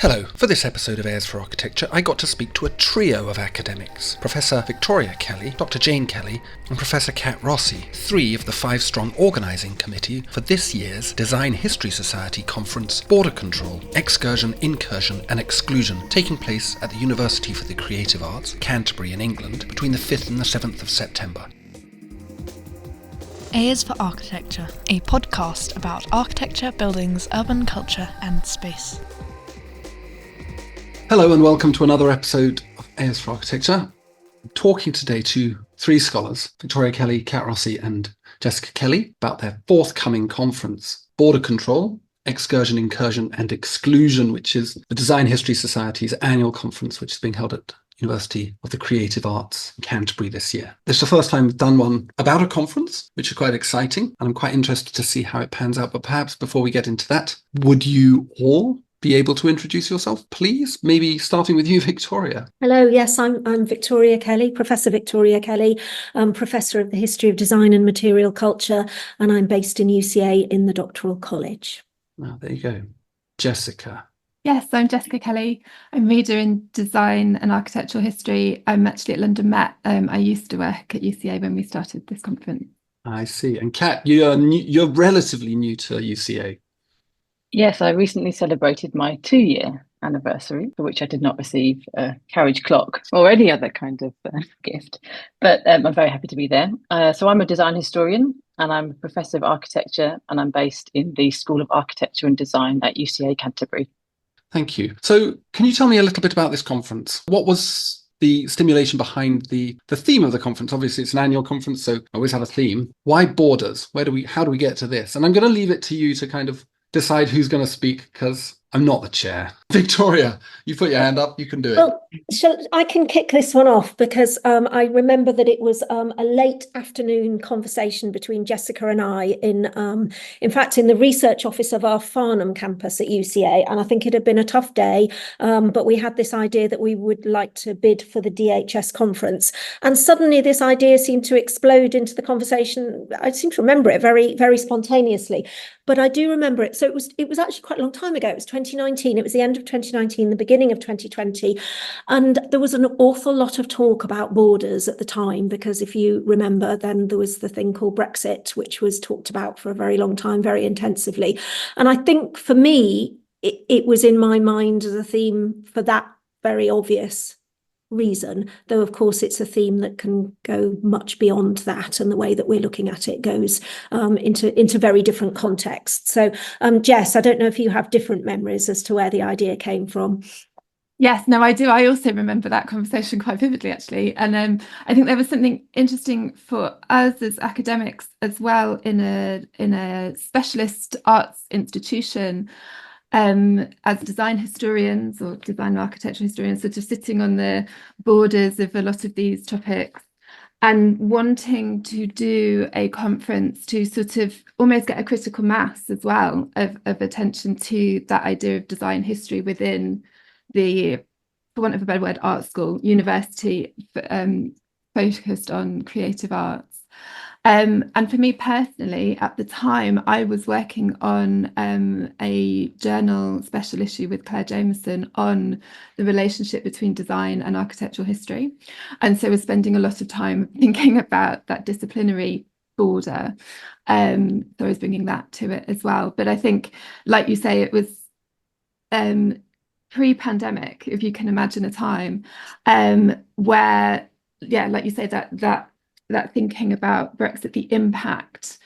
Hello. For this episode of Airs for Architecture, I got to speak to a trio of academics. Professor Victoria Kelley, Dr. Jane Kelley, and Professor Kat Rossi, 3 of the 5-strong organising committee for this year's Design History Society conference, Border Control, Excursion, Incursion and Exclusion, taking place at the University for the Creative Arts, Canterbury in England, between the 5th and the 7th of September. Airs for Architecture, a podcast about architecture, buildings, urban culture and space. Hello and welcome to another episode of Airs for Architecture. I'm talking today to 3 scholars, Victoria Kelley, Kat Rossi and Jessica Kelley, about their forthcoming conference, Border Control, Excursion, Incursion and Exclusion, which is the Design History Society's annual conference, which is being held at University of the Creative Arts in Canterbury this year. This is the first time we've done one about a conference, which is quite exciting, and I'm quite interested to see how it pans out. But perhaps before we get into that, would you all be able to introduce yourself, please? Maybe starting with you, Victoria. Hello, yes, I'm Victoria Kelley, Professor Victoria Kelley. I'm Professor of the History of Design and Material Culture, and I'm based in UCA in the Doctoral College. Well, there you go. Jessica. Yes, I'm Jessica Kelley. I'm a reader in design and architectural history. I'm actually at London Met. I used to work at UCA when we started this conference. I see. And Kat, you're relatively new to UCA. Yes, I recently celebrated my 2-year anniversary, for which I did not receive a carriage clock or any other kind of gift, but I'm very happy to be there. So I'm a design historian and I'm a professor of architecture, and I'm based in the School of Architecture and Design at UCA Canterbury. Thank you. So can you tell me a little bit about this conference? What was the stimulation behind the theme of the conference? Obviously, it's an annual conference, so I always have a theme. Why borders? How do we get to this? And I'm going to leave it to you to kind of decide who's going to speak, because I'm not the chair. Victoria, you put your hand up, you can do it. Well, I can kick this one off because I remember that it was a late afternoon conversation between Jessica and I in fact, in the research office of our Farnham campus at UCA. And I think it had been a tough day, but we had this idea that we would like to bid for the DHS conference. And suddenly this idea seemed to explode into the conversation. I seem to remember it very, very spontaneously, but I do remember it. So it was actually quite a long time ago. It was 2019. It was the end of 2019, the beginning of 2020. And there was an awful lot of talk about borders at the time, because if you remember, then there was the thing called Brexit, which was talked about for a very long time, very intensively. And I think for me, it was in my mind as a theme for that very obvious reason, though of course it's a theme that can go much beyond that, and the way that we're looking at it goes into very different contexts. So Jess, I don't know if you have different memories as to where the idea came from. Yes, no, I do. I also remember that conversation quite vividly, actually. And I think there was something interesting for us as academics as well in a specialist arts institution, as design historians or design and architecture historians, sort of sitting on the borders of a lot of these topics and wanting to do a conference to sort of almost get a critical mass as well of attention to that idea of design history within the, for want of a better word, art school, university focused on creative arts. And for me personally, at the time, I was working on a journal special issue with Claire Jameson on the relationship between design and architectural history. And so we're spending a lot of time thinking about that disciplinary border. So I was bringing that to it as well. But I think, like you say, it was pre-pandemic, if you can imagine a time where, yeah, like you say, that thinking about Brexit, the impact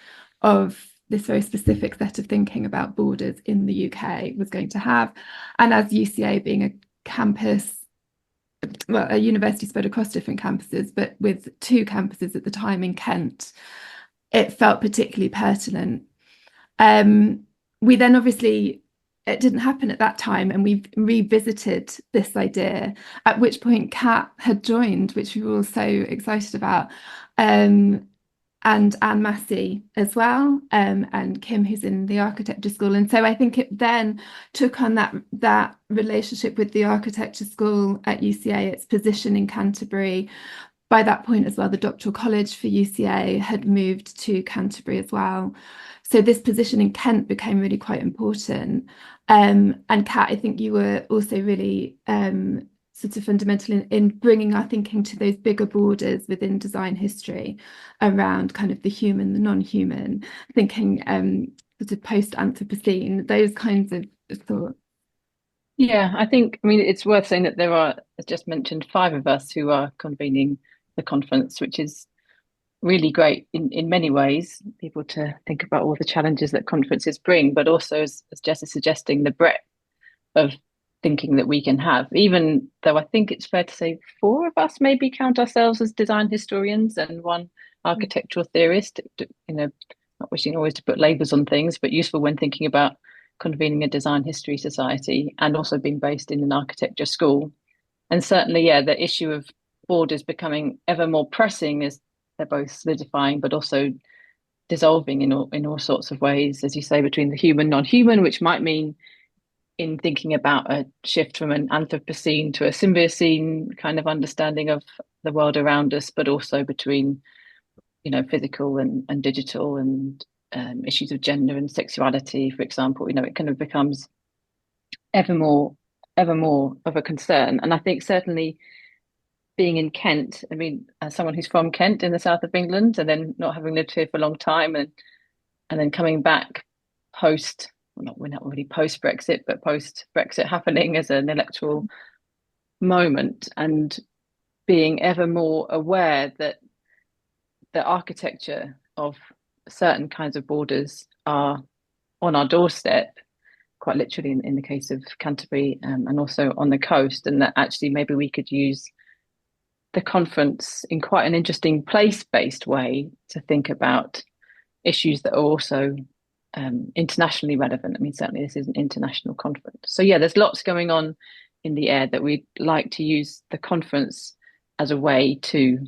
of this very specific set of thinking about borders in the UK was going to have. And as UCA being a campus, well, a university spread across different campuses, but with 2 campuses at the time in Kent, it felt particularly pertinent. We then obviously, it didn't happen at that time, and we revisited this idea, at which point Kat had joined, which we were all so excited about, and Anne Massey as well, and Kim, who's in the architecture school. And so I think it then took on that relationship with the architecture school at UCA, its position in Canterbury. By that point as well, the doctoral college for UCA had moved to Canterbury as well. So this position in Kent became really quite important. And Kat, I think you were also really sort of fundamental in bringing our thinking to those bigger borders within design history around kind of the human, the non-human, thinking sort of post-Anthropocene, those kinds of thoughts. Yeah, I mean, it's worth saying that there are, as just mentioned, 5 of us who are convening the conference, which is really great in many ways, people to think about all the challenges that conferences bring, but also, as Jess is suggesting, the breadth of thinking that we can have, even though I think it's fair to say 4 of us maybe count ourselves as design historians and 1 architectural theorist, not wishing always to put labels on things, but useful when thinking about convening a design history society and also being based in an architecture school. And certainly, yeah, the issue of borders becoming ever more pressing as they're both solidifying, but also dissolving in all sorts of ways, as you say, between the human, non-human, which might mean in thinking about a shift from an Anthropocene to a Symbiocene kind of understanding of the world around us, but also between, physical and digital and issues of gender and sexuality, for example. It kind of becomes ever more of a concern. And I think certainly being in Kent, I mean, as someone who's from Kent in the south of England, and then not having lived here for a long time, and then coming back we're not really post Brexit, but post Brexit happening as an electoral moment, and being ever more aware that the architecture of certain kinds of borders are on our doorstep, quite literally in the case of Canterbury, and also on the coast, and that actually maybe we could use the conference in quite an interesting place-based way to think about issues that are also internationally relevant. I mean, certainly this is an international conference. So yeah, there's lots going on in the air that we'd like to use the conference as a way to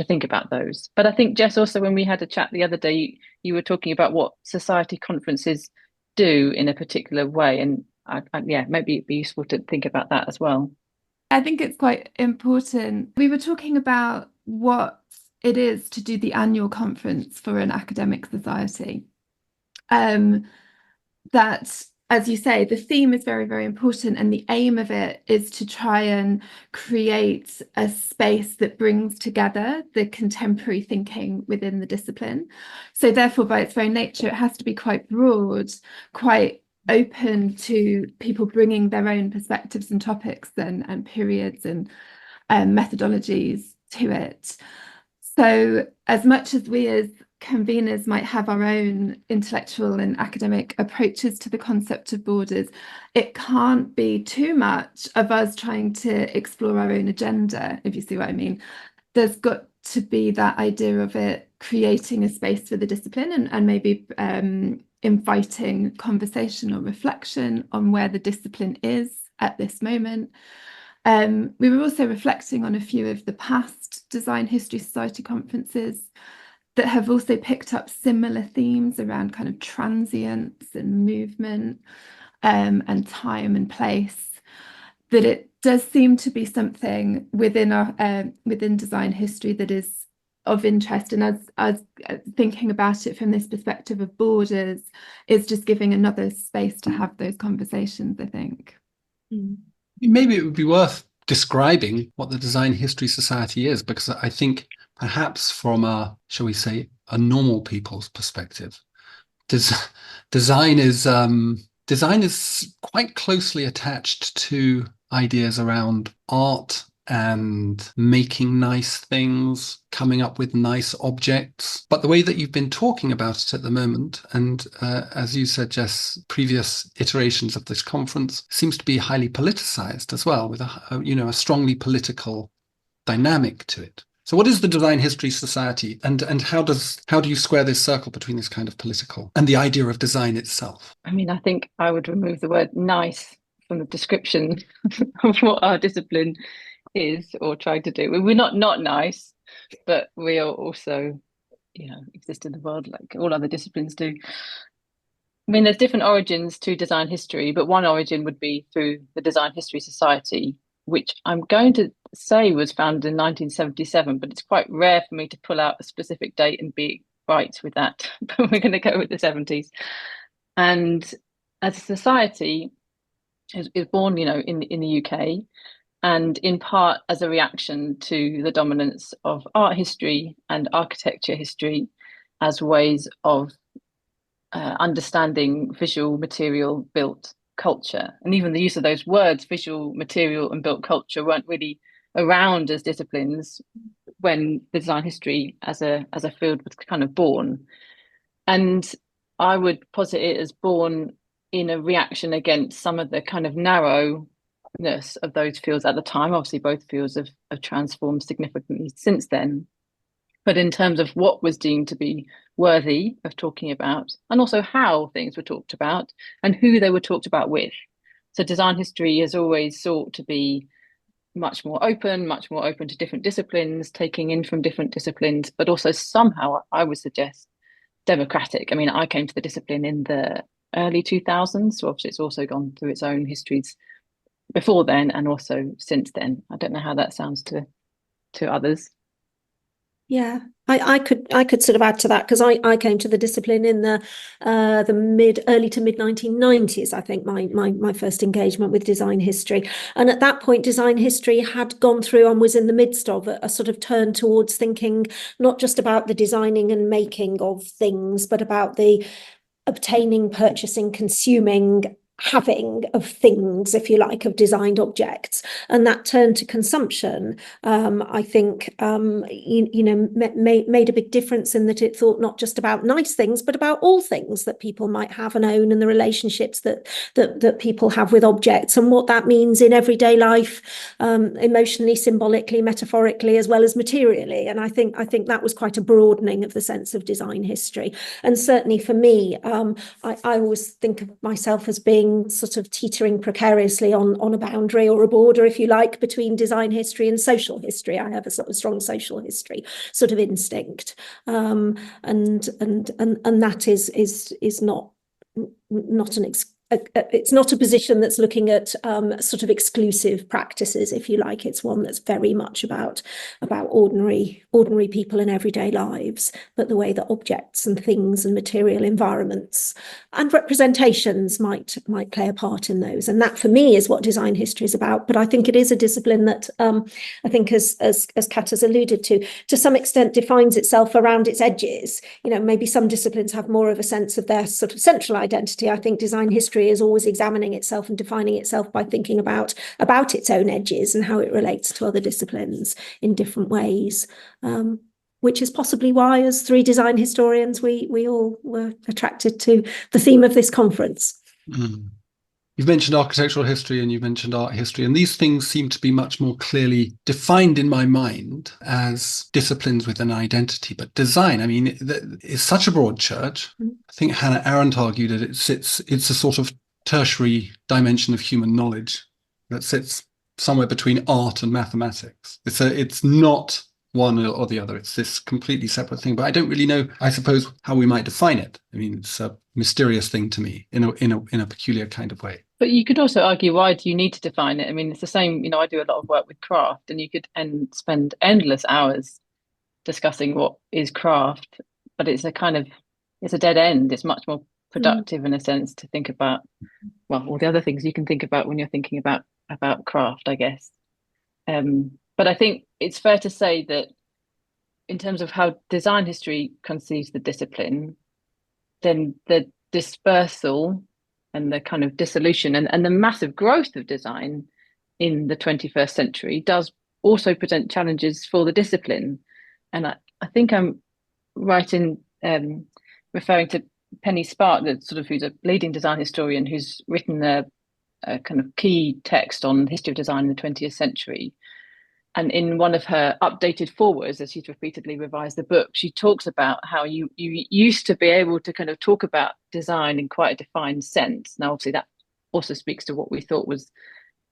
think about those. But I think, Jess, also when we had a chat the other day, you were talking about what society conferences do in a particular way. And yeah, maybe it'd be useful to think about that as well. I think it's quite important. We were talking about what it is to do the annual conference for an academic society. That, as you say, the theme is very, very important, and the aim of it is to try and create a space that brings together the contemporary thinking within the discipline. So therefore, by its very nature, it has to be quite broad, quite open to people bringing their own perspectives and topics and periods and methodologies to it. So as much as we as conveners might have our own intellectual and academic approaches to the concept of borders, it can't be too much of us trying to explore our own agenda, if you see what I mean. There's got to be that idea of it creating a space for the discipline and maybe inviting conversation or reflection on where the discipline is at this moment. We were also reflecting on a few of the past Design History Society conferences that have also picked up similar themes around kind of transience and movement and time and place, that it does seem to be something within our within design history that is of interest. And as thinking about it from this perspective of borders is just giving another space to have those conversations, I think. Maybe it would be worth describing what the Design History Society is, because I think perhaps from a, shall we say, a normal people's perspective, design is quite closely attached to ideas around art and making nice things, coming up with nice objects. But the way that you've been talking about it at the moment, and as you said, Jess, previous iterations of this conference seems to be highly politicized as well, with a strongly political dynamic to it. So what is the Design History Society, and how do you square this circle between this kind of political and the idea of design itself? I mean, I think I would remove the word nice from the description of what our discipline is or try to do. We're not nice, but we are also, exist in the world like all other disciplines do. I mean, there's different origins to design history, but one origin would be through the Design History Society, which I'm going to say was founded in 1977, but it's quite rare for me to pull out a specific date and be right with that. But we're going to go with the 70s. And as a society, is born, in the UK, and in part as a reaction to the dominance of art history and architecture history as ways of understanding visual material built culture. And even the use of those words, visual material and built culture, weren't really around as disciplines when the design history as a field was kind of born. And I would posit it as born in a reaction against some of the kind of narrowness of those fields at the time. Obviously, both fields have transformed significantly since then. But in terms of what was deemed to be worthy of talking about, and also how things were talked about and who they were talked about with. So design history has always sought to be much more open to different disciplines, taking in from different disciplines, but also somehow, I would suggest, democratic. I mean, I came to the discipline in the early 2000s, so obviously it's also gone through its own histories before then and also since then. I don't know how that sounds to others. Yeah, I could sort of add to that, because I came to the discipline in the early to mid 1990s. I think my first engagement with design history, and at that point, design history had gone through and was in the midst of a sort of turn towards thinking not just about the designing and making of things, but about the obtaining, purchasing, consuming, having of things, if you like, of designed objects. And that turn to consumption, I think, made a big difference in that it thought not just about nice things, but about all things that people might have and own, and the relationships that people have with objects, and what that means in everyday life, emotionally, symbolically, metaphorically, as well as materially. And I think that was quite a broadening of the sense of design history. And certainly for me, I always think of myself as being sort of teetering precariously on a boundary or a border, if you like, between design history and social history. I have a sort of strong social history sort of instinct, and that is not it's not a position that's looking at sort of exclusive practices, if you like. It's one that's very much about ordinary people in everyday lives, but the way that objects and things and material environments and representations might play a part in those. And that, for me, is what design history is about. But I think it is a discipline that I think, as Kat has alluded to some extent defines itself around its edges. Maybe some disciplines have more of a sense of their sort of central identity. I think design history is always examining itself and defining itself by thinking about its own edges and how it relates to other disciplines in different ways, which is possibly why, as three design historians, we all were attracted to the theme of this conference. You've mentioned architectural history and you've mentioned art history, and these things seem to be much more clearly defined in my mind as disciplines with an identity. But design, I mean, is such a broad church. I think Hannah Arendt argued that it's a sort of tertiary dimension of human knowledge that sits somewhere between art and mathematics. It's not one or the other. It's this completely separate thing. But I don't really know, I suppose, how we might define it. I mean, it's a mysterious thing to me in a peculiar kind of way. But you could also argue, why do you need to define it? I mean, it's the same, I do a lot of work with craft, and you could spend endless hours discussing what is craft, but it's a dead end. It's much more productive in a sense to think about, well, all the other things you can think about when you're thinking about craft, I guess. But I think it's fair to say that in terms of how design history conceives the discipline, then the dispersal and the kind of dissolution and the massive growth of design in the 21st century does also present challenges for the discipline. And I think I'm right in referring to Penny Spark, who's a leading design historian who's written a kind of key text on the history of design in the 20th century. And in one of her updated forewords, as she's repeatedly revised the book, she talks about how you used to be able to kind of talk about design in quite a defined sense. Now, obviously, that also speaks to what we thought was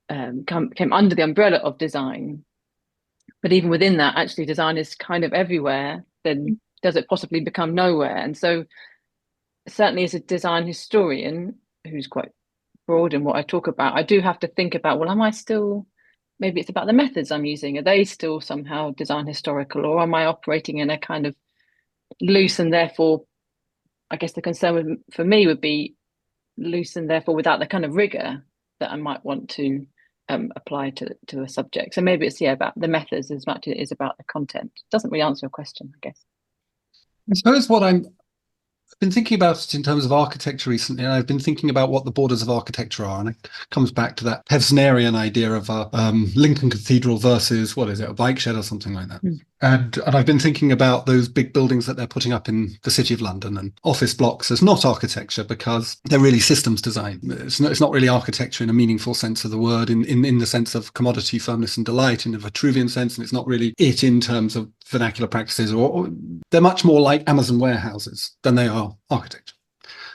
came under the umbrella of design. But even within that, actually, design is kind of everywhere. Then does it possibly become nowhere? And so, certainly, as a design historian who's quite broad in what I talk about, I do have to think about, well, am I still? Maybe it's about the methods I'm using. Are they still somehow design historical, or am I operating in a kind of loose, and therefore, I guess the concern for me would be loose and therefore without the kind of rigor that I might want to apply to a subject. So maybe it's about the methods as much as it is about the content. Doesn't really answer your question, I guess. I suppose what I've been thinking about it in terms of architecture recently, and I've been thinking about what the borders of architecture are, and it comes back to that Pevsnerian idea of Lincoln Cathedral versus, what is it, a bike shed or something like that. And I've been thinking about those big buildings that they're putting up in the City of London and office blocks as not architecture because they're really systems design. It's not really architecture in a meaningful sense of the word, in the sense of commodity, firmness and delight, in a Vitruvian sense, and it's not really it in terms of vernacular practices, or they're much more like Amazon warehouses than they are architecture.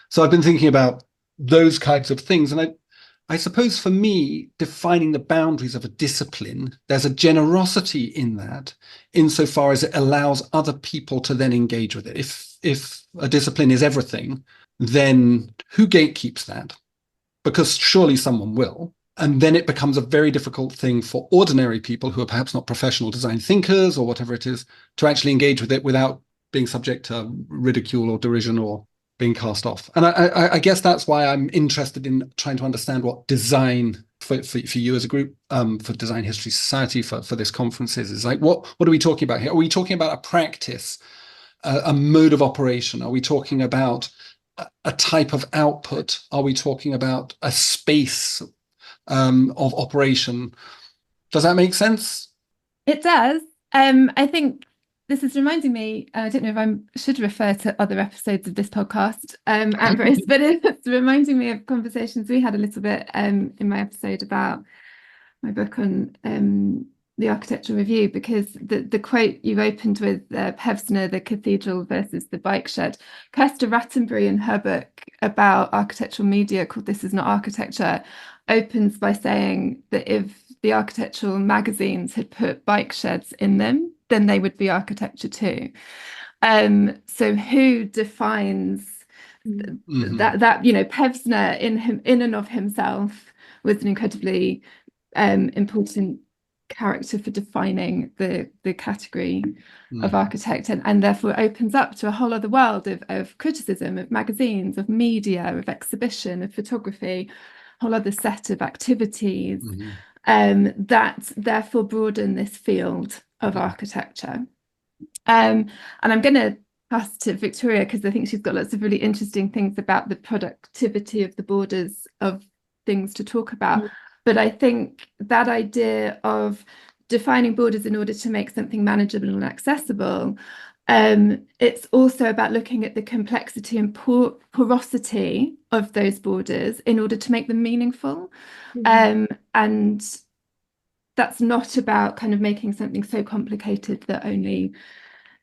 So I've been thinking about those kinds of things, and I suppose for me, defining the boundaries of a discipline, there's a generosity in that, insofar as it allows other people to then engage with it. If a discipline is everything, then who gatekeeps that? Because surely someone will. And then it becomes a very difficult thing for ordinary people who are perhaps not professional design thinkers or whatever it is, to actually engage with it without being subject to ridicule or derision or being cast off. And I guess that's why I'm interested in trying to understand what design for you as a group, for Design History Society, for this conference is like, what are we talking about here? Are we talking about a practice, a mode of operation? Are we talking about a type of output? Are we talking about a space of operation? Does that make sense? It does. I think this is reminding me, I don't know if I should refer to other episodes of this podcast, Ambrose, but it's reminding me of conversations we had a little bit in my episode about my book on the architectural review, because the quote you opened with, Pevsner, the cathedral versus the bike shed. Kirsta Rattenbury, in her book about architectural media called This Is Not Architecture, opens by saying that if the architectural magazines had put bike sheds in them, then they would be architecture too. So who defines that, you know, Pevsner in and of himself was an incredibly important character for defining the category of architect, and therefore opens up to a whole other world of criticism, of magazines, of media, of exhibition, of photography, a whole other set of activities that therefore broaden this field of architecture. And I'm going to pass to Victoria, because I think she's got lots of really interesting things about the productivity of the borders of things to talk about. But I think that idea of defining borders in order to make something manageable and accessible, it's also about looking at the complexity and porosity of those borders in order to make them meaningful. And that's not about kind of making something so complicated that only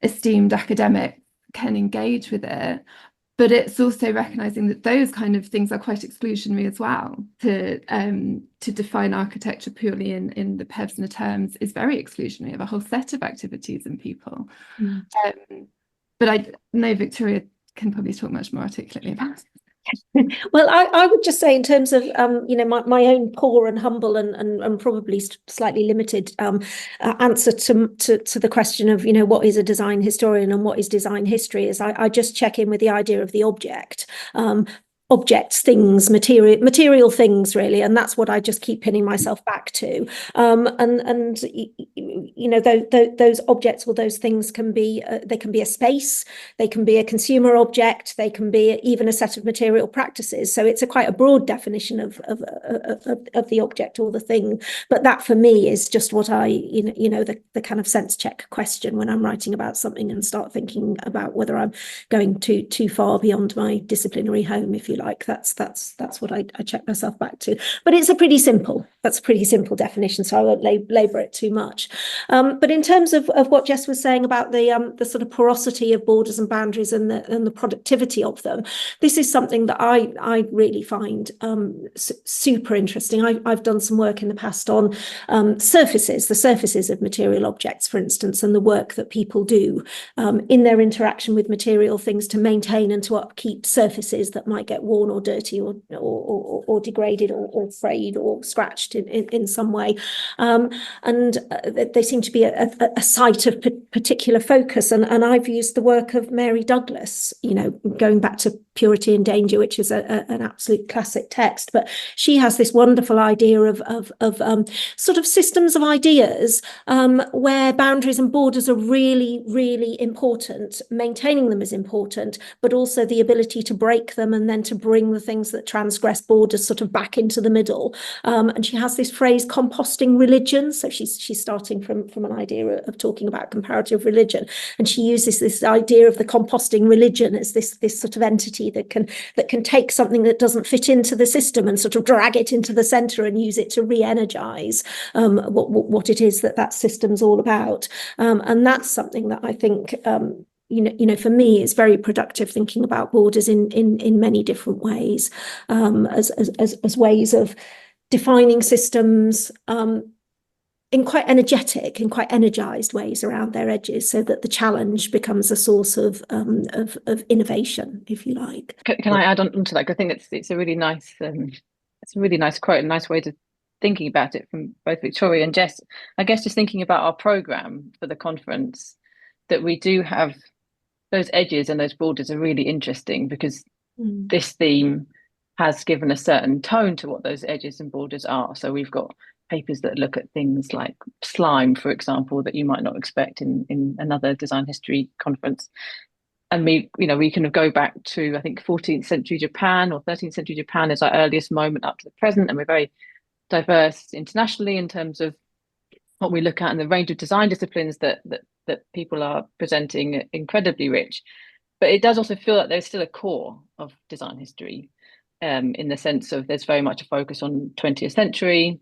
esteemed academics can engage with it. But it's also recognizing that those kind of things are quite exclusionary as well. To define architecture purely in the Pevsner terms is very exclusionary of a whole set of activities and people. But I know Victoria can probably talk much more articulately about it. Well, I would just say, in terms of you know, my own poor and humble and probably slightly limited answer to the question of, you know, what is a design historian and what is design history, is I just check in with the idea of the object. Objects, things, material things, really, and that's what I just keep pinning myself back to. And you know, those objects or those things can be they can be a space, they can be a consumer object, they can be even a set of material practices. So it's quite a broad definition of the object or the thing. But that for me is just what I you know the kind of sense check question when I'm writing about something and start thinking about whether I'm going too far beyond my disciplinary home, if you like. That's what I check myself back to. But it's a pretty simple definition, so I won't labor it too much. But in terms of what Jess was saying about the sort of porosity of borders and boundaries and the productivity of them, this is something that I really find super interesting. I've done some work in the past on the surfaces of material objects, for instance, and the work that people do in their interaction with material things to maintain and to upkeep surfaces that might get worn or dirty or degraded or frayed or scratched in some way. And they seem to be a site of particular focus. And I've used the work of Mary Douglas, going back to Purity and Danger, which is an absolute classic text. But she has this wonderful idea of sort of systems of ideas where boundaries and borders are really, really important. Maintaining them is important, but also the ability to break them and then to bring the things that transgress borders sort of back into the middle. And she has this phrase, composting religion. So she's starting from an idea of talking about comparative religion, and she uses this idea of the composting religion as this sort of entity that can take something that doesn't fit into the system and sort of drag it into the center and use it to re-energize what it is that system's all about. And that's something that I think for me, it's very productive thinking about borders in many different ways, as ways of defining systems in quite energetic and quite energized ways around their edges, so that the challenge becomes a source of innovation, if you like. Can I add on to that? I think it's a really nice quote, a nice way to thinking about it from both Victoria and Jess. I guess just thinking about our programme for the conference, that we do have those edges and those borders are really interesting, because this theme has given a certain tone to what those edges and borders are. So we've got papers that look at things like slime, for example, that you might not expect in another design history conference. And we kind of go back to, I think, 14th century Japan or 13th century Japan is our earliest moment up to the present. And we're very diverse internationally in terms of what we look at, and the range of design disciplines that people are presenting, incredibly rich. But it does also feel like there's still a core of design history, in the sense of there's very much a focus on 20th century.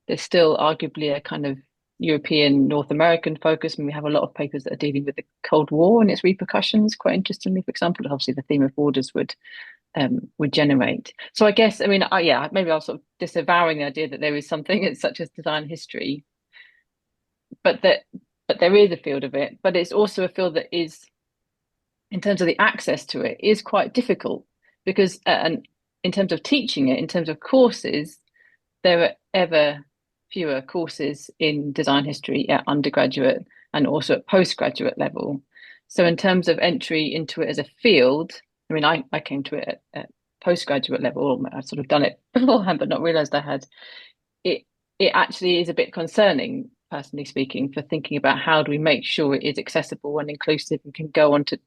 There's still arguably a kind of European, North American focus, and we have a lot of papers that are dealing with the Cold War and its repercussions, quite interestingly, for example. Obviously the theme of borders would generate. So I guess, maybe I'll sort of disavowing the idea that there is something such as design history, but there is a field of it, but it's also a field that is, in terms of the access to it, is quite difficult, because and in terms of teaching it, in terms of courses, there are ever fewer courses in design history at undergraduate and also at postgraduate level. So in terms of entry into it as a field, I came to it at postgraduate level. I've sort of done it beforehand, but not realized I had. It actually is a bit concerning, personally speaking, for thinking about how do we make sure it is accessible and inclusive and can go on to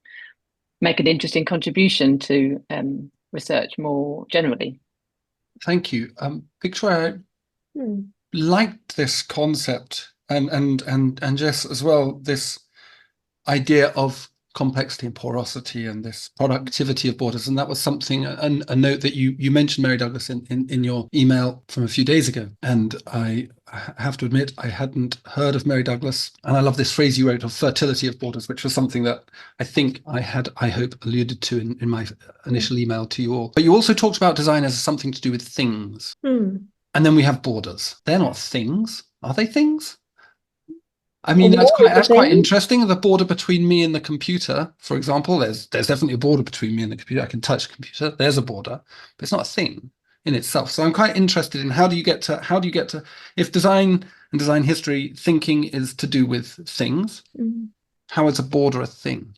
make an interesting contribution to research more generally. Thank you. Victoria, I liked this concept, and Jess as well, this idea of complexity and porosity and this productivity of borders. And that was something, a note that you mentioned Mary Douglas in your email from a few days ago. And I have to admit, I hadn't heard of Mary Douglas. And I love this phrase you wrote of fertility of borders, which was something that I think I hope, alluded to in my initial email to you all. But you also talked about design as something to do with things. And then we have borders. They're not things. Are they things? That's quite interesting. The border between me and the computer, for example, there's definitely a border between me and the computer. I can touch the computer. There's a border, but it's not a thing in itself. So I'm quite interested in how do you get to if design and design history thinking is to do with things, how is a border a thing?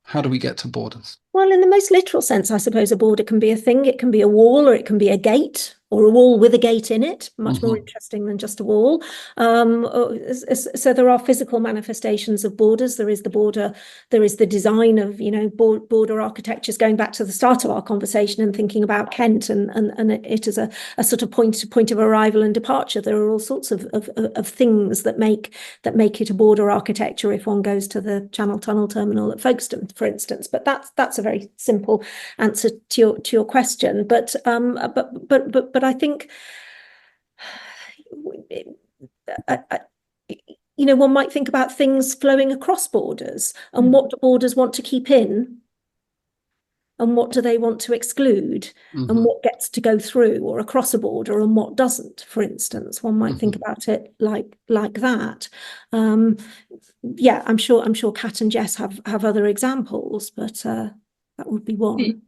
How do we get to borders? Well, in the most literal sense, I suppose a border can be a thing. It can be a wall, or it can be a gate, or a wall with a gate in it. Much more interesting than just a wall. So there are physical manifestations of borders. There is the border. There is the design of border architectures. Going back to the start of our conversation and thinking about Kent and it as a sort of point of arrival and departure. There are all sorts of things that make it a border architecture. If one goes to the Channel Tunnel terminal at Folkestone, for instance, but that's a very simple answer to your question. But I think one might think about things flowing across borders, and what do borders want to keep in, and what do they want to exclude, and what gets to go through or across a border and what doesn't. For instance, one might think about it like that. I'm sure Kat and Jess have other examples, but that would be one.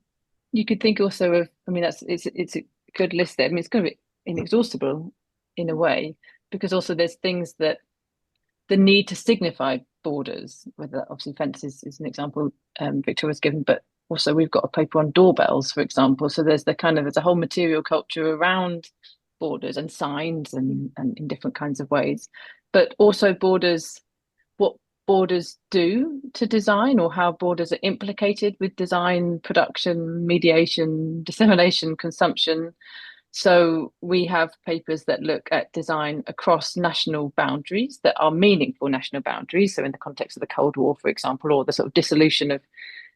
you could think also of, I mean, it's a good list there. I mean, it's going to be inexhaustible in a way, because also there's things that the need to signify borders, whether obviously fences is an example Victoria's given, but also we've got a paper on doorbells, for example. So there's a whole material culture around borders and signs and in different kinds of ways, but also borders, what borders do to design, or how borders are implicated with design, production, mediation, dissemination, consumption. So we have papers that look at design across national boundaries that are meaningful national boundaries. So in the context of the Cold War, for example, or the sort of dissolution of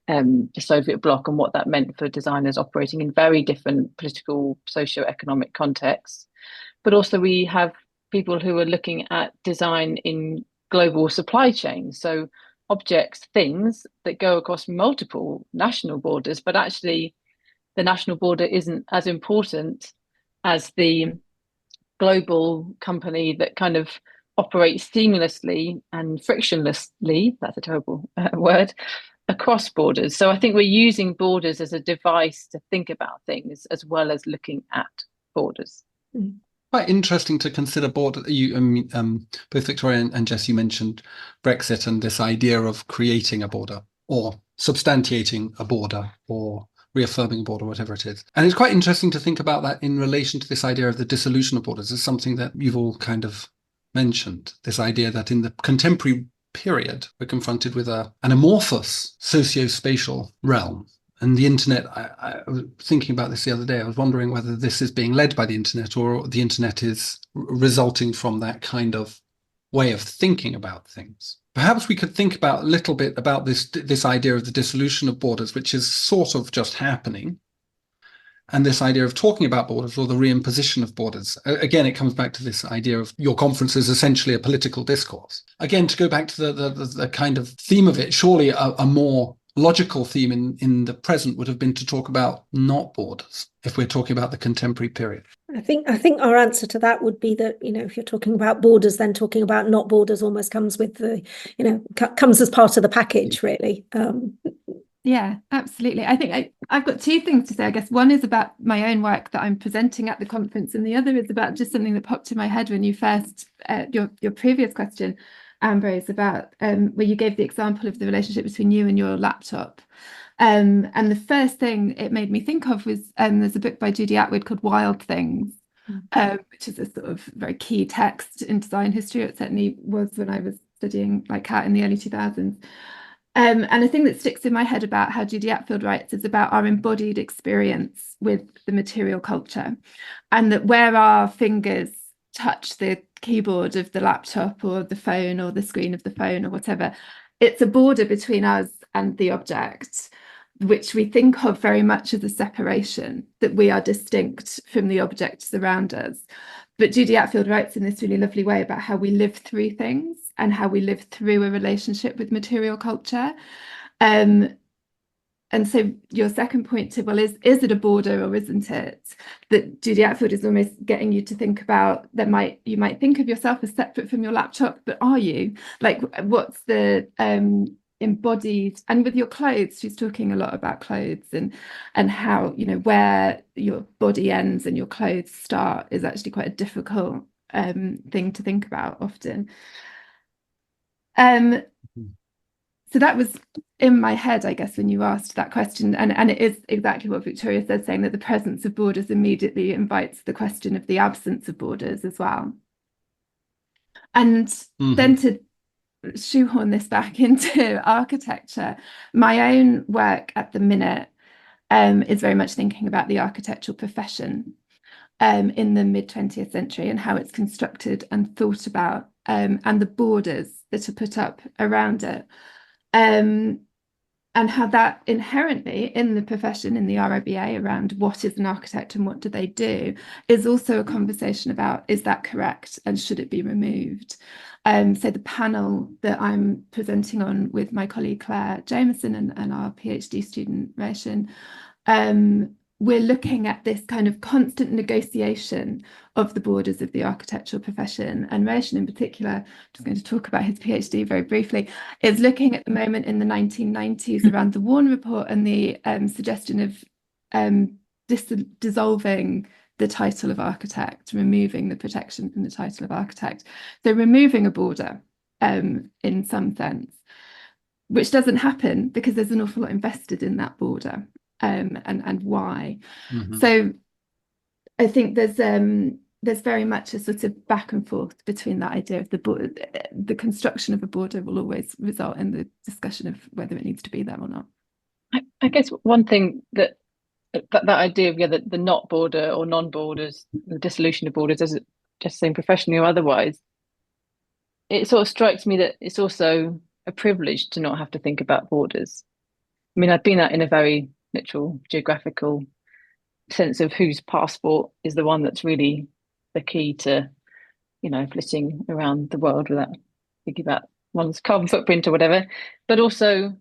the Soviet bloc and what that meant for designers operating in very different political, socio-economic contexts. But also we have people who are looking at design in global supply chains. So objects, things that go across multiple national borders, but actually the national border isn't as important as the global company that kind of operates seamlessly and frictionlessly, that's a terrible word, across borders. So I think we're using borders as a device to think about things as well as looking at borders. Quite interesting to consider border. Both Victoria and Jess, you mentioned Brexit and this idea of creating a border or substantiating a border or reaffirming a border, whatever it is. And it's quite interesting to think about that in relation to this idea of the dissolution of borders. It's something that you've all kind of mentioned, this idea that in the contemporary period, we're confronted with an amorphous socio-spatial realm. And the internet, I was thinking about this the other day. I was wondering whether this is being led by the internet or the internet is resulting from that kind of way of thinking about things. Perhaps we could think about a little bit about this idea of the dissolution of borders, which is sort of just happening, and this idea of talking about borders or the reimposition of borders. Again, it comes back to this idea of your conference is essentially a political discourse. Again, to go back to the kind of theme of it, surely a more logical theme in the present would have been to talk about not borders if we're talking about the contemporary period. I think our answer to that would be that, if you're talking about borders, then talking about not borders almost comes with the, comes as part of the package, really. Yeah, absolutely. I think I've got two things to say. I guess one is about my own work that I'm presenting at the conference, and the other is about just something that popped in my head when you first, your previous question, Ambrose, about where you gave the example of the relationship between you and your laptop. And the first thing it made me think of was there's a book by Judy Atwood called Wild Things, which is a sort of very key text in design history. It certainly was when I was studying like art in the early 2000s. And a thing that sticks in my head about how Judy Atwood writes is about our embodied experience with the material culture, and that where our fingers touch the keyboard of the laptop or the phone or the screen of the phone or whatever, it's a border between us and the object, which we think of very much as a separation, that we are distinct from the objects around us. But Judy Atwood writes in this really lovely way about how we live through things and how we live through a relationship with material culture. And so your second point to, well, is it a border or isn't it? That Judy Atwood is almost getting you to think about you might think of yourself as separate from your laptop, but are you? Like, what's the embodied? And with your clothes, she's talking a lot about clothes and how, where your body ends and your clothes start is actually quite a difficult thing to think about often. So that was in my head, I guess, when you asked that question. And it is exactly what Victoria said, saying that the presence of borders immediately invites the question of the absence of borders as well. And then to shoehorn this back into architecture, my own work at the minute is very much thinking about the architectural profession in the mid-20th century and how it's constructed and thought about, and the borders that are put up around it. And how that inherently in the profession, in the RIBA, around what is an architect and what do they do, is also a conversation about, is that correct and should it be removed? So the panel that I'm presenting on with my colleague Claire Jameson and our PhD student Rossi, we're looking at this kind of constant negotiation of the borders of the architectural profession. And Rossi in particular, just going to talk about his PhD very briefly, is looking at the moment in the 1990s around the Warren Report and the suggestion of dissolving the title of architect, removing the protection from the title of architect. So removing a border in some sense, which doesn't happen because there's an awful lot invested in that border, and why. So I think there's very much a sort of back and forth between that idea of the border. The construction of a border will always result in the discussion of whether it needs to be there or not. I guess one thing that idea of the not border or non-borders, the dissolution of borders, as just saying professionally or otherwise, it sort of strikes me that it's also a privilege to not have to think about borders. I mean, I've been out in a very literal geographical sense of whose passport is the one that's really the key to, flitting around the world without thinking about one's carbon footprint or whatever. But also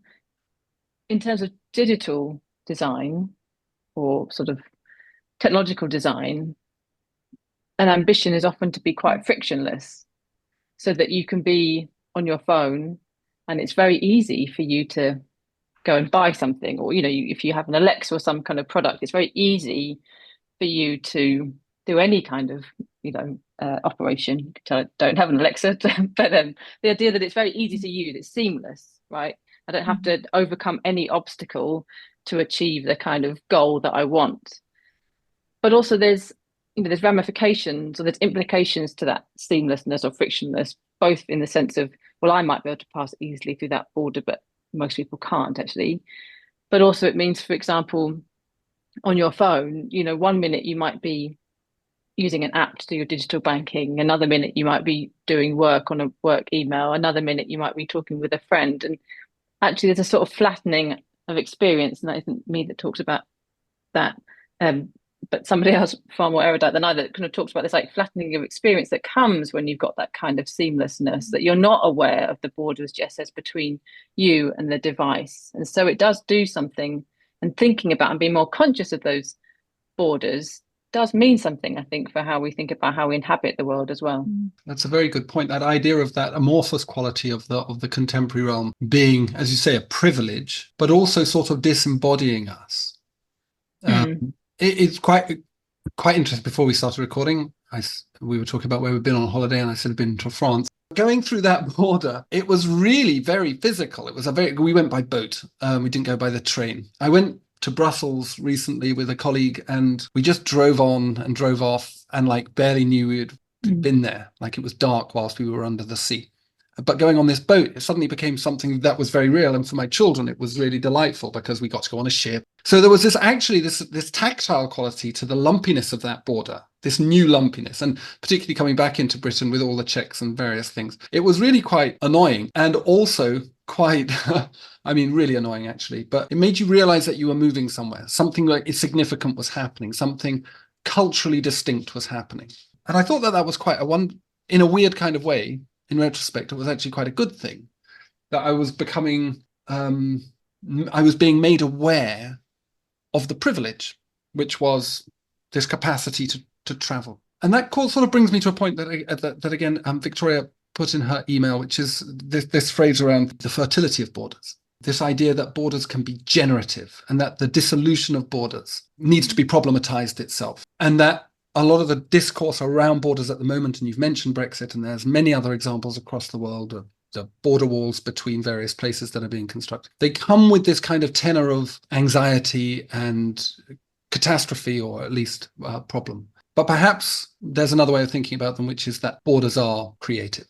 in terms of digital design or sort of technological design, an ambition is often to be quite frictionless, so that you can be on your phone and it's very easy for you to go and buy something, or if you have an Alexa or some kind of product, it's very easy for you to do any kind of operation. I don't have an Alexa, but the idea that it's very easy to use, it's seamless, right? I don't have to overcome any obstacle to achieve the kind of goal that I want. But also there's ramifications, or there's implications to that seamlessness or frictionless, both in the sense of, well, I might be able to pass easily through that border, but most people can't actually. But also it means, for example, on your phone, 1 minute you might be using an app to do your digital banking, another minute you might be doing work on a work email, another minute you might be talking with a friend. And actually there's a sort of flattening of experience, and that isn't me that talks about that, but somebody else far more erudite than I that kind of talks about this like flattening of experience that comes when you've got that kind of seamlessness, that you're not aware of the borders, Jess says, between you and the device. And so it does do something, and thinking about and being more conscious of those borders does mean something, I think, for how we think about how we inhabit the world as well. That's a very good point. That idea of that amorphous quality of the contemporary realm being, as you say, a privilege, but also sort of disembodying us. It's quite interesting. Before we started recording, we were talking about where we've been on holiday, and I said I've been to France. Going through that border, it was really very physical. We went by boat. We didn't go by the train. I went to Brussels recently with a colleague, and we just drove on and drove off, and barely knew we had been there. It was dark whilst we were under the sea. But going on this boat, it suddenly became something that was very real. And for my children, it was really delightful because we got to go on a ship. So there was this tactile quality to the lumpiness of that border, this new lumpiness, and particularly coming back into Britain with all the checks and various things. It was really quite annoying, and also quite, really annoying actually, but it made you realize that you were moving somewhere. Something significant was happening. Something culturally distinct was happening. And I thought that was quite in a weird kind of way. In retrospect, it was actually quite a good thing that I was becoming, I was being made aware of the privilege, which was this capacity to travel. And that sort of brings me to a point that again, Victoria put in her email, which is this phrase around the fertility of borders. This idea that borders can be generative, and that the dissolution of borders needs to be problematized itself. And that a lot of the discourse around borders at the moment, and you've mentioned Brexit, and there's many other examples across the world of the border walls between various places that are being constructed. They come with this kind of tenor of anxiety and catastrophe, or at least problem. But perhaps there's another way of thinking about them, which is that borders are creative.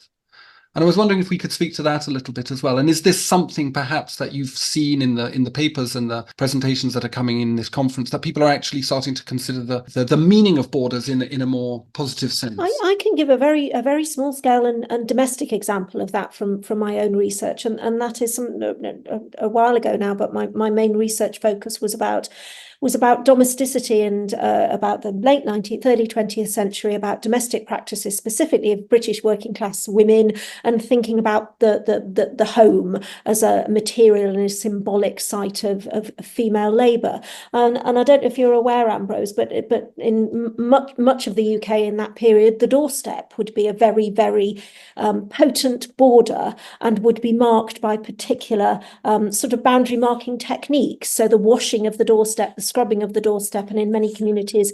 And I was wondering if we could speak to that a little bit as well. And is this something perhaps that you've seen in the papers and the presentations that are coming in this conference, that people are actually starting to consider the meaning of borders in a more positive sense? I can give a very small scale and domestic example of that from my own research, and that is a while ago now. But my main research focus was about domesticity and about the late 19th, early 20th century, about domestic practices, specifically of British working class women, and thinking about the home as a material and a symbolic site of female labour. And I don't know if you're aware, Ambrose, but in much of the UK in that period, the doorstep would be a very, very potent border, and would be marked by particular sort of boundary marking techniques. So the washing of the doorstep, the scrubbing of the doorstep, and in many communities,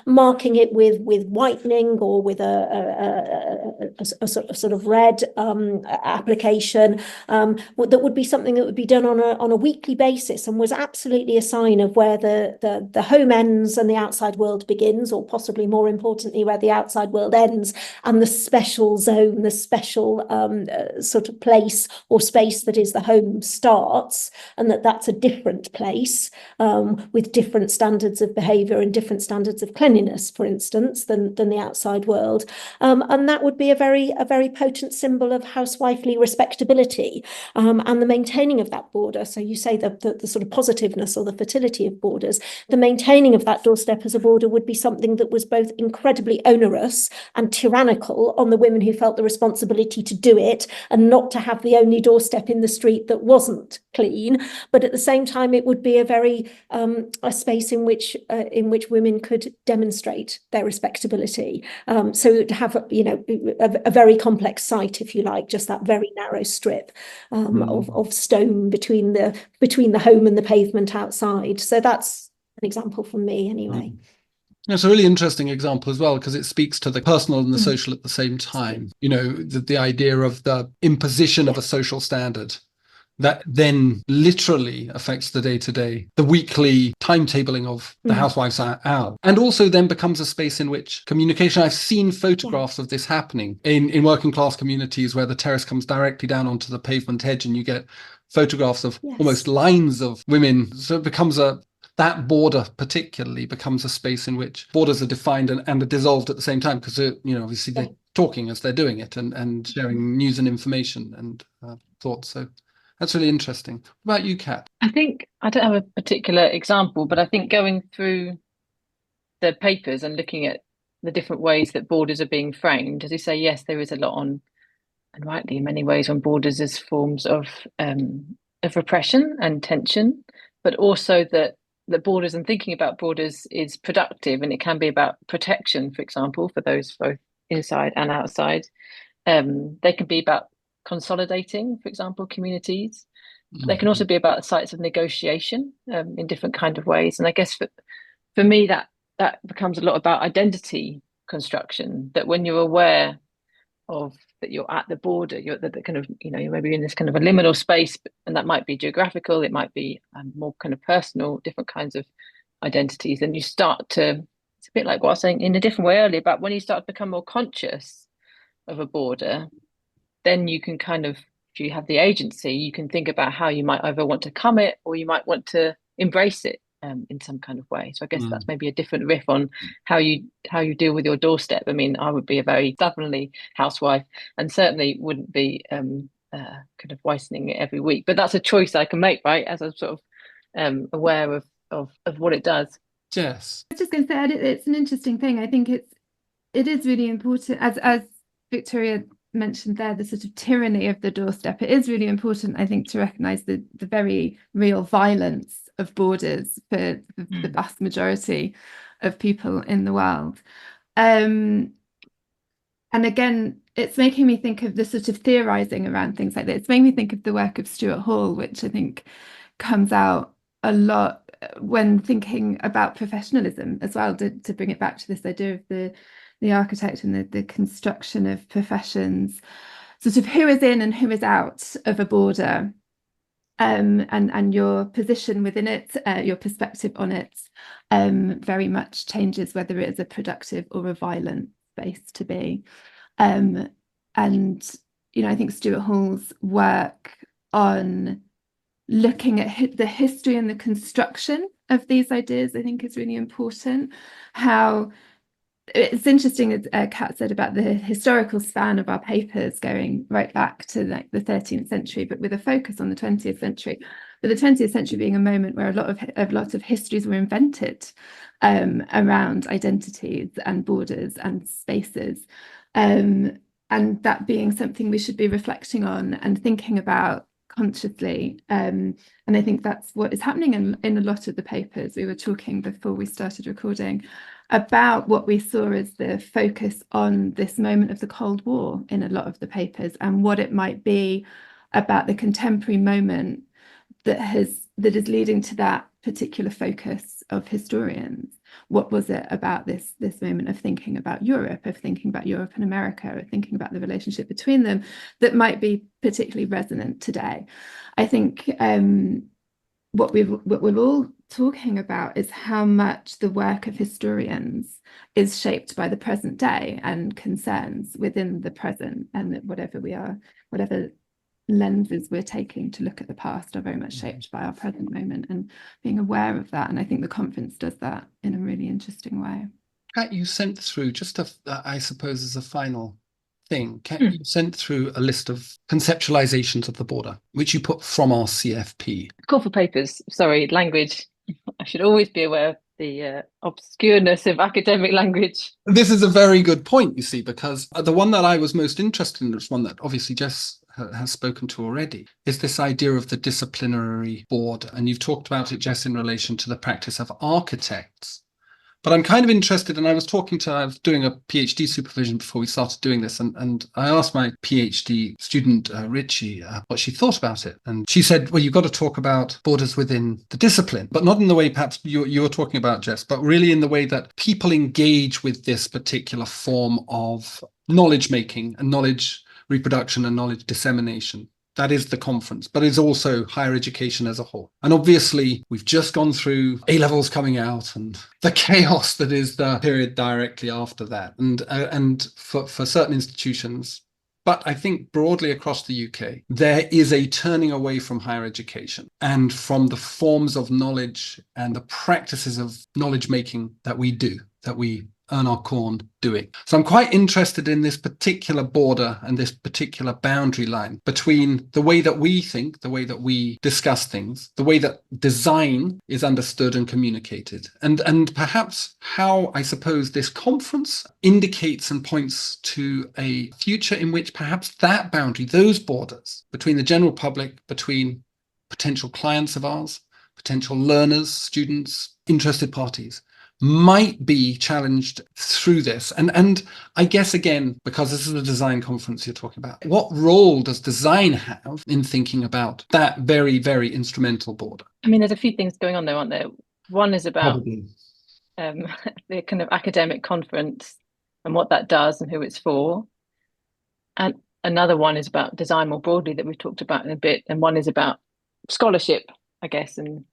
marking it with whitening or with a sort of red application. That would be something that would be done on a weekly basis, and was absolutely a sign of where the home ends and the outside world begins, or possibly more importantly, where the outside world ends and the special zone, the special sort of place or space that is the home starts, and that's a different place with different standards of behaviour and different standards of cleanliness, for instance, than the outside world. And that would be a very potent symbol of housewifely respectability, and the maintaining of that border. So you say the sort of positiveness or the fertility of borders, the maintaining of that doorstep as a border would be something that was both incredibly onerous and tyrannical on the women who felt the responsibility to do it and not to have the only doorstep in the street that wasn't clean. But at the same time, it would be a space in which women could demonstrate their respectability. So to have a very complex site, if you like, just that very narrow strip of stone between the home and the pavement outside. So that's an example from me anyway. It's a really interesting example as well, because it speaks to the personal and the social at the same time. The idea of the imposition of a social standard that then literally affects the day-to-day, the weekly timetabling of the housewife's hour, and also then becomes a space in which communication. I've seen photographs of this happening in working class communities where the terrace comes directly down onto the pavement edge, and you get photographs of almost lines of women. So it becomes that border particularly becomes a space in which borders are defined and are dissolved at the same time, because obviously they're talking as they're doing it and sharing news and information and thoughts. So that's really interesting. What about you, Kat? I think I don't have a particular example, but I think going through the papers and looking at the different ways that borders are being framed, as you say, yes, there is a lot on, and rightly in many ways, on borders as forms of repression and tension, but also that borders and thinking about borders is productive, and it can be about protection, for example, for those both inside and outside. They can be about consolidating, for example, communities. They can also be about sites of negotiation in different kind of ways. And I guess for me, that becomes a lot about identity construction, that when you're aware of that you're at the border, you're the kind of, you're maybe in this kind of a liminal space, and that might be geographical, it might be more kind of personal, different kinds of identities. And you start to, it's a bit like what I was saying in a different way earlier, about when you start to become more conscious of a border, then you can kind of, if you have the agency, you can think about how you might either want to come it or you might want to embrace it in some kind of way. So I guess that's maybe a different riff on how you deal with your doorstep. I mean, I would be a very stubbornly housewife and certainly wouldn't be kind of whitening it every week. But that's a choice I can make, right? As I'm sort of aware of what it does. Yes. I was just going to say, it's an interesting thing. I think it is really important, as Victoria mentioned there, the sort of tyranny of the doorstep. It is really important, I think, to recognise the very real violence of borders for the vast majority of people in the world. And again, it's making me think of the sort of theorising around things like that. It's making me think of the work of Stuart Hall, which I think comes out a lot when thinking about professionalism as well, to bring it back to this idea of the architect and the construction of professions, sort of who is in and who is out of a border, and your position within it, your perspective on it, very much changes whether it is a productive or a violent space to be. And I think Stuart Hall's work on looking at the history and the construction of these ideas, I think, is really important. How it's interesting, as Kat said, about the historical span of our papers going right back to like the 13th century, but with a focus on the 20th century. But the 20th century being a moment where a lot of histories were invented around identities and borders and spaces, and that being something we should be reflecting on and thinking about consciously. And I think that's what is happening in a lot of the papers. We were talking before we started recording about what we saw as the focus on this moment of the Cold War in a lot of the papers, and what it might be about the contemporary moment that is leading to that particular focus of historians? What was it about this moment of thinking about Europe, and America, of thinking about the relationship between them that might be particularly resonant today? I think what we're all talking about is how much the work of historians is shaped by the present day and concerns within the present, and that whatever lenses we're taking to look at the past are very much shaped by our present moment, and being aware of that. And I think the conference does that in a really interesting way. Kat, you sent through just I suppose as a final thing, Kat, you sent through a list of conceptualizations of the border, which you put from our CFP. Call for papers. Sorry, language. I should always be aware of the obscureness of academic language. This is a very good point, you see, because the one that I was most interested in is one that obviously Jess has spoken to already, is this idea of the disciplinary board. And you've talked about it, Jess, in relation to the practice of architects. But I'm kind of interested, and I was doing a PhD supervision before we started doing this, and I asked my PhD student, Richie, what she thought about it. And she said, well, you've got to talk about borders within the discipline, but not in the way perhaps you were talking about, Jess, but really in the way that people engage with this particular form of knowledge making and knowledge reproduction and knowledge dissemination. That is the conference, but it's also higher education as a whole. And obviously, we've just gone through A-levels coming out and the chaos that is the period directly after that. And for certain institutions, but I think broadly across the UK, there is a turning away from higher education and from the forms of knowledge and the practices of knowledge making that we do, that we earn our corn doing. So I'm quite interested in this particular border and this particular boundary line between the way that we think, the way that we discuss things, the way that design is understood and communicated, and perhaps how, I suppose, this conference indicates and points to a future in which perhaps that boundary, those borders between the general public, between potential clients of ours, potential learners, students, interested parties, might be challenged through this. And I guess, again, because this is a design conference you're talking about, what role does design have in thinking about that very, very instrumental border? I mean, there's a few things going on there, aren't there? One is about the kind of academic conference and what that does and who it's for. And another one is about design more broadly that we've talked about in a bit. And one is about scholarship, I guess, and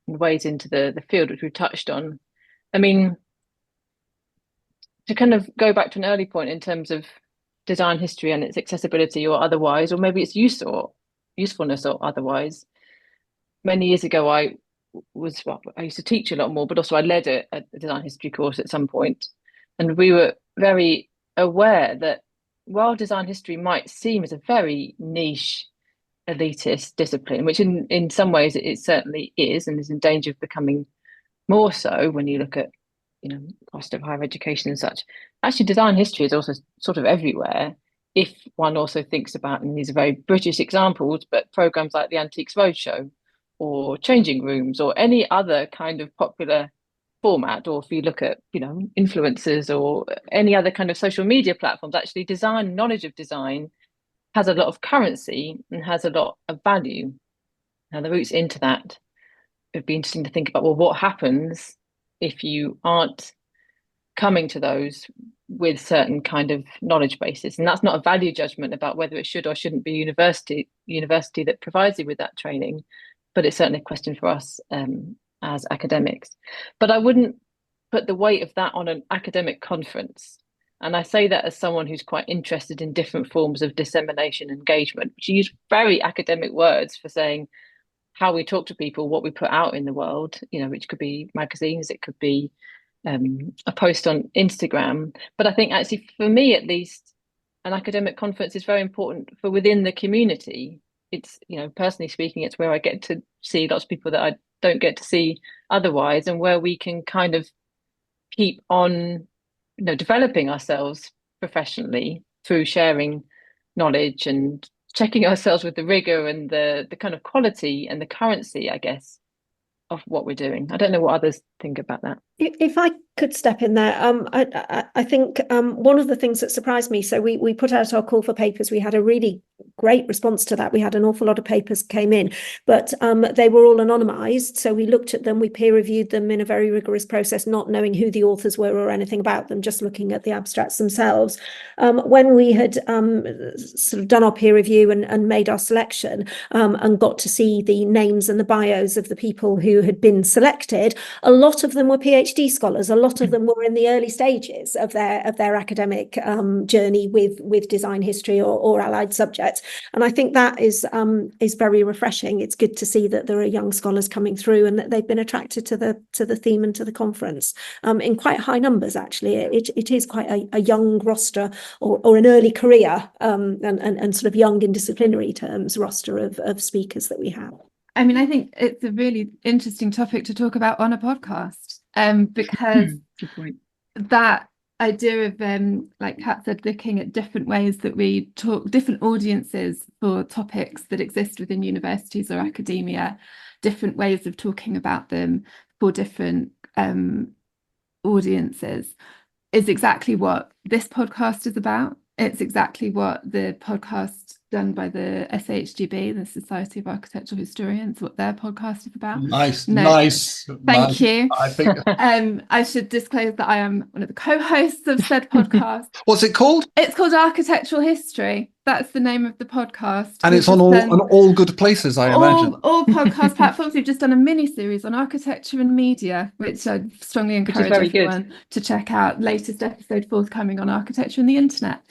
ways into the field, which we've touched on. I mean, to kind of go back to an early point in terms of design history and its accessibility or otherwise, or maybe its use or usefulness or otherwise. Many years ago, I used to teach a lot more, but also I led a design history course at some point. And we were very aware that while design history might seem as a very niche, elitist discipline, which in some ways it certainly is and is in danger of becoming more so when you look at, cost of higher education and such. Actually, design history is also sort of everywhere. If one also thinks about, and these are very British examples, but programs like the Antiques Roadshow or Changing Rooms or any other kind of popular format, or if you look at, influencers or any other kind of social media platforms, actually knowledge of design has a lot of currency and has a lot of value. Now, the routes into that, it'd be interesting to think about, well, what happens if you aren't coming to those with certain kind of knowledge bases? And that's not a value judgment about whether it should or shouldn't be university that provides you with that training, but it's certainly a question for us as academics. But I wouldn't put the weight of that on an academic conference. And I say that as someone who's quite interested in different forms of dissemination engagement, which use very academic words for saying how we talk to people, what we put out in the world, which could be magazines, it could be a post on Instagram. But I think actually, for me at least, an academic conference is very important for within the community. It's, personally speaking, it's where I get to see lots of people that I don't get to see otherwise, and where we can kind of keep on, developing ourselves professionally through sharing knowledge and checking ourselves with the rigor and the kind of quality and the currency, I guess, of what we're doing. I don't know what others think about that. If I could step in there, I think one of the things that surprised me, so we put out our call for papers. We had a really great response to that. We had an awful lot of papers came in, but they were all anonymized. So we looked at them, we peer reviewed them in a very rigorous process, not knowing who the authors were or anything about them, just looking at the abstracts themselves. When we had sort of done our peer review and made our selection and got to see the names and the bios of the people who had been selected, a lot of them were PhD scholars. A lot of them were in the early stages of their academic journey with design history or allied subjects, and I think that is very refreshing. It's good to see that there are young scholars coming through and that they've been attracted to the theme and to the conference in quite high numbers. Actually, it is quite a young roster or an early career and sort of young in disciplinary terms roster of speakers that we have. I mean, I think it's a really interesting topic to talk about on a podcast, because Good point. that idea of, like Kat said, looking at different ways that we talk, different audiences for topics that exist within universities or academia, different ways of talking about them for different audiences, is exactly what this podcast is about. It's exactly what the podcast done by the SAHGB, the Society of Architectural Historians, what their podcast is about. Nice. Thank you. I think. I should disclose that I am one of the co-hosts of said podcast. What's it called? It's called Architectural History. That's the name of the podcast. And it's on all good places, I imagine. All podcast platforms. We've just done a mini series on architecture and media, which I strongly encourage everyone to check out. Latest episode forthcoming on architecture and the internet.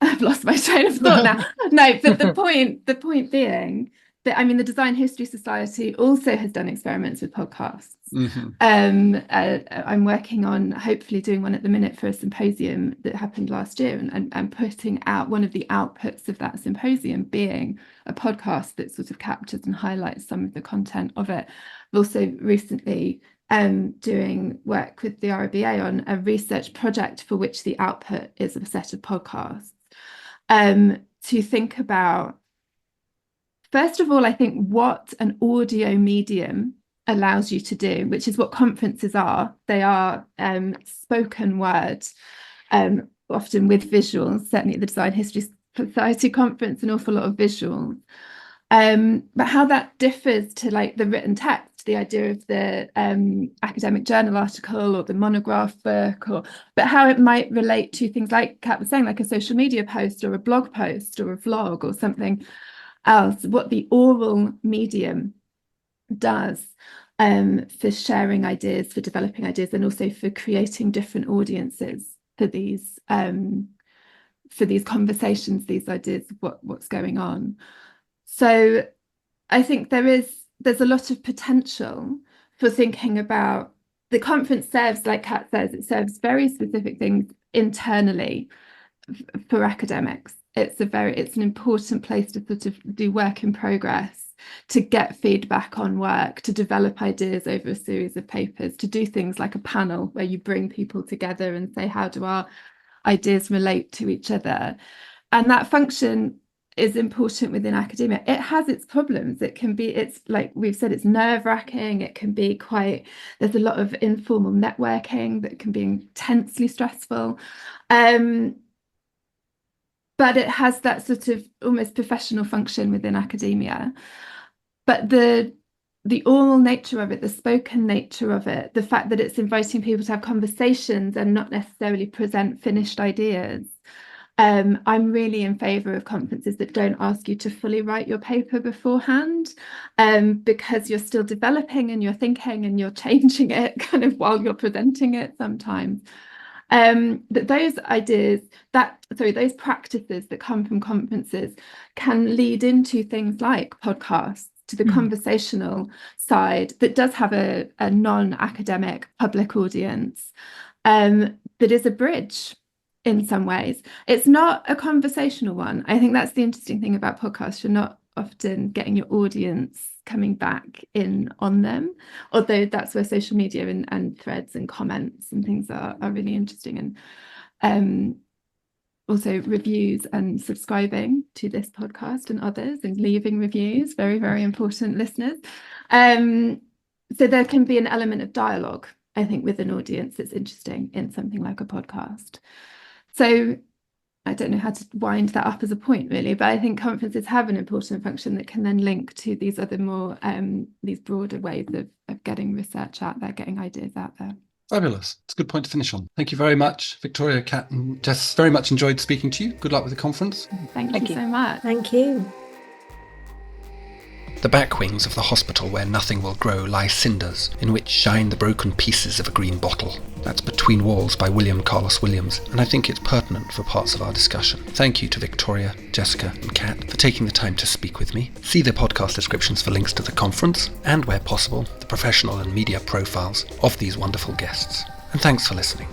I've lost my train of thought now. No, but the point being that, I mean, the Design History Society also has done experiments with podcasts. I'm working on hopefully doing one at the minute for a symposium that happened last year, and putting out one of the outputs of that symposium being a podcast that sort of captures and highlights some of the content of it. I've also recently doing work with the RBA on a research project for which the output is a set of podcasts, to think about, first of all, I think what an audio medium allows you to do, which is what conferences are. They are spoken word, often with visuals. Certainly at the Design History Society conference, an awful lot of visuals. But how that differs to like the written text, the idea of the academic journal article or the monograph book, but how it might relate to things like Kat was saying, like a social media post or a blog post or a vlog or something else, what the oral medium does for sharing ideas, for developing ideas, and also for creating different audiences for these conversations, these ideas of what's going on. So I think there's a lot of potential for thinking about the conference. Serves, like Kat says, it serves very specific things internally for academics. It's an important place to sort of do work in progress, to get feedback on work, to develop ideas over a series of papers, to do things like a panel where you bring people together and say, how do our ideas relate to each other? And that function is important within academia. It has its problems. It's like we've said, it's nerve-wracking. It can be there's a lot of informal networking that can be intensely stressful. But it has that sort of almost professional function within academia. But the oral nature of it, the spoken nature of it, the fact that it's inviting people to have conversations and not necessarily present finished ideas. I'm really in favour of conferences that don't ask you to fully write your paper beforehand, because you're still developing and you're thinking and you're changing it kind of while you're presenting it sometimes. That those practices that come from conferences can lead into things like podcasts, to the conversational side that does have a non-academic public audience, that is a bridge in some ways. It's not a conversational one. I think that's the interesting thing about podcasts. You're not often getting your audience coming back in on them, although that's where social media and threads and comments and things are really interesting. And also reviews and subscribing to this podcast and others and leaving reviews, very, very important, listeners. So there can be an element of dialogue, I think, with an audience that's interesting in something like a podcast. So I don't know how to wind that up as a point really, but I think conferences have an important function that can then link to these other more these broader ways of getting research out there, getting ideas out there. Fabulous. It's a good point to finish on. Thank you very much, Victoria, Kat, and Jess. Very much enjoyed speaking to you. Good luck with the conference. Thank Thank you you. so much. Thank you. The back wings of the hospital where nothing will grow lie cinders, in which shine the broken pieces of a green bottle. That's Between Walls by William Carlos Williams, and I think it's pertinent for parts of our discussion. Thank you to Victoria, Jessica and Kat for taking the time to speak with me. See the podcast descriptions for links to the conference, and where possible, the professional and media profiles of these wonderful guests. And thanks for listening.